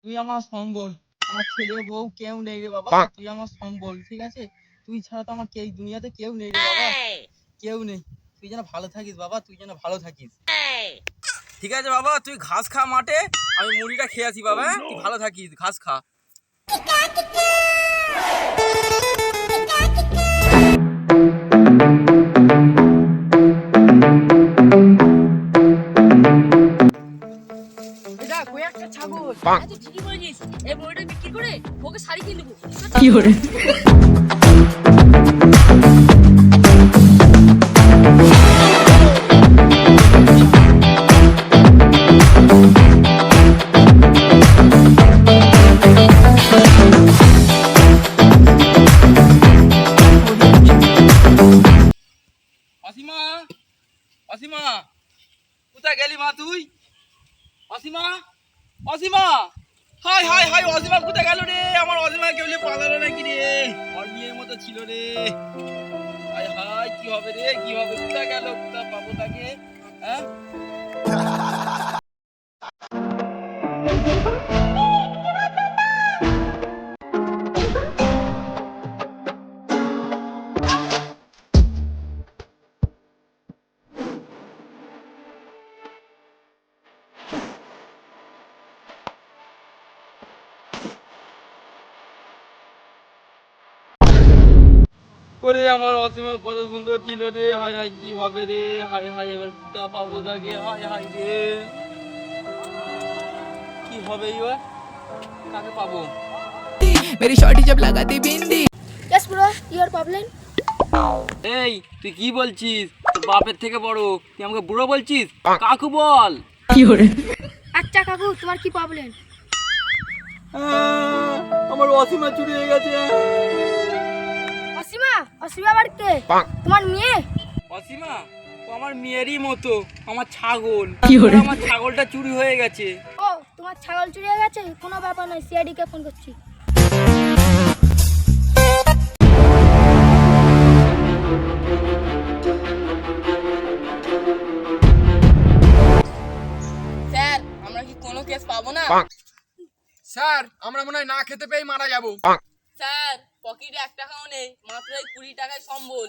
তুই আমার সম্বল। আমার ছেলে বউ কেউ নেই রে বাবা, তুই আমার সম্বল, ঠিক আছে? তুই ছাড়া তো আমার এই দুনিয়াতে কেউ নেই রে বাবা, কেউ নেই। তুই যেন ভালো থাকিস বাবা, তুই যেন ভালো থাকিস। ঠিক আছে বাবা, তুই ঘাস খা মাঠে, আমি মুড়িটা খেয়ে আসি বাবা, তুই ভালো থাকিস, ঘাস খা। এটা কই একটা ছাগল। তুই ঠিকই বলেছিস, এই মুড়িটা বিক্রি করে ওকে শাড়ি কিনে দেবো। কি করে? অসীমা, অসীমা, কোথায় গেলি মা তুই? Asima, Asima, high high high, Asima কোথায় গেল রে? আমার অসীমা কেউ পালালো নাকি রে? ওর মেয়ের মতো ছিল রে। হাই হাই, কি হবে রে, কি হবে? কোথায় গেল? কোথায় পাবো তাকে? হ্যাঁ, ওরে আমার অসীমা কত সুন্দর ছিল রে। হাই হাই, কি হবে রে? হাই হাই, এবার কোথায় পাবো তাকে? হাই হাই রে, কি হবে এবার? কাকে পাবো? मेरी शॉर्टी जब लगाती बिंदी। Yes bro, your problem? এই তুই কি বলছিস? তোর বাপের থেকে বড়, তুই আমাকে বুড়ো বলছিস? কাকু বল। কি করে? আচ্ছা কাকু, তোমার কি প্রবলেম? আমার অসীমা চুরি হয়ে গেছে। অসীমা, অসীমা বাড়িতে তোমার মেয়ে? অসীমা ও আমার মেয়েরই মতো, আমার ছাগল। কি করে? আমার ছাগলটা চুরি হয়ে গেছে। ও তোমার ছাগল চুরি হয়ে গেছে? কোনো ব্যাপার নয়, সিআইডি কে ফোন করছি। স্যার, আমরা কি কোনো কেস পাবো না? স্যার আমরা মনে হয় না খেতে পেয়ে মারা যাব। স্যার, পকেটে 1 টাকাও নেই, মাত্র এই 20 টাকায় সম্বল।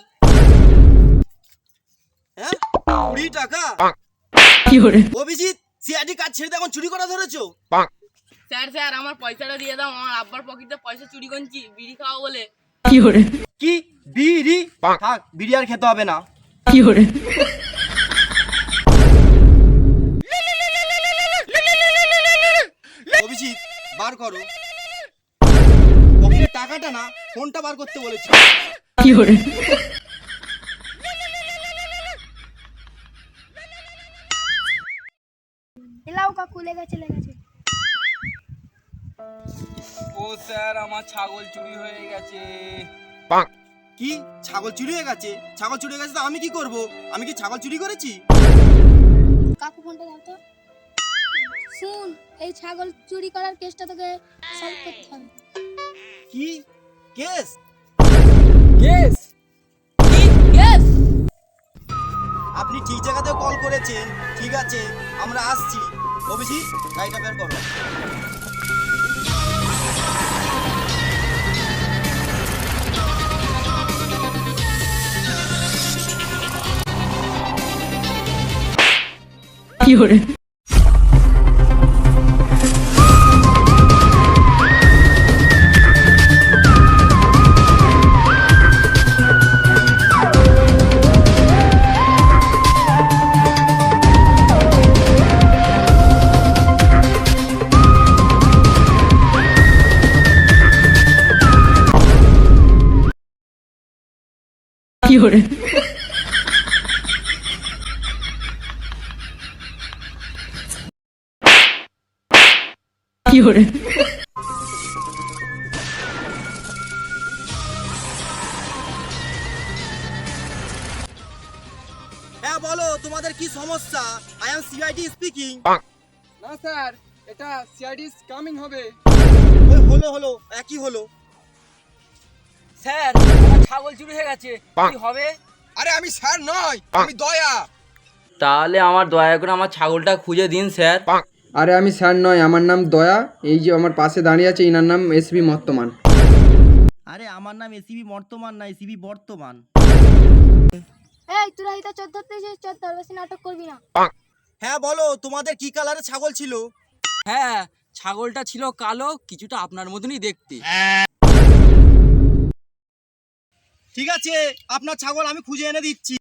হ্যাঁ 20 টাকা? কি করে? অভিজিৎ, সিআইডি কাজ ছেড়ে দিয়ে এখন চুরি করা ধরেছো? স্যার স্যার, আমার পয়সাটা দিয়ে দাও, আমার আব্বার পকেটে পয়সা চুরি করছি বিড়ি খাওয়া বলে। কি করে? কি বিড়ি? থাক, বিড়ি আর খেতে হবে না। কি করে? অভিজিৎ, বার করো পকেটের টাকাটা না, ফোনটা বার করতে বলেছি। কি করে? এলাও কাকু, লেগেছে লেগেছে। ও স্যার, আমার ছাগল চুরি হয়ে গেছে। কি ছাগল চুরি হয়ে গেছে? ছাগল চুরি হয়ে গেছে তো আমি কি করব? আমি কি ছাগল চুরি করেছি? কাকু ফোনটা দাও তো। শুন, এই ছাগল চুরি করার কেসটা তোকে সলভ করতে হবে। কি কেস? কেস? ইয়েস। আপনি ঠিক জায়গাতে কল করেছেন, ঠিক আছে আমরা আসছি। অভিজিৎ, গাড়িটা বের করো। কি করে? কি করে? কি করে? হ্যাঁ বলো, তোমাদের কি সমস্যা? I am CID speaking. না স্যার, এটা সিআইডি কামিং হবে। হলো হলো, একই হলো। স্যার, আমার ছাগল চুরি হয়ে গেছে, কি হবে? আরে আমি স্যার নয়, আমি দয়া। তাহলে আমার দয়া করে আমার ছাগলটা খুঁজে দিন স্যার। আরে আমি স্যার নয়, আমার নাম দয়া। এই যে আমার পাশে দাঁড়িয়ে আছে এনার নাম এসবি মর্তমান। আরে আমার নাম এসিবি বর্তমান না, এসিবি বর্তমান। এই তোরা এটা চোর ধরতে এসেছিস, চোর ধর, বেশি নাটক করবি না। হ্যাঁ বলো, তোমাদের কি কালারের ছাগল ছিল? হ্যাঁ, ছাগলটা ছিল কালো, কিছুটা আপনার মতনই দেখতে। ঠিক আছে, আপনার ছাগল আমি খুঁজে এনে দিচ্ছি।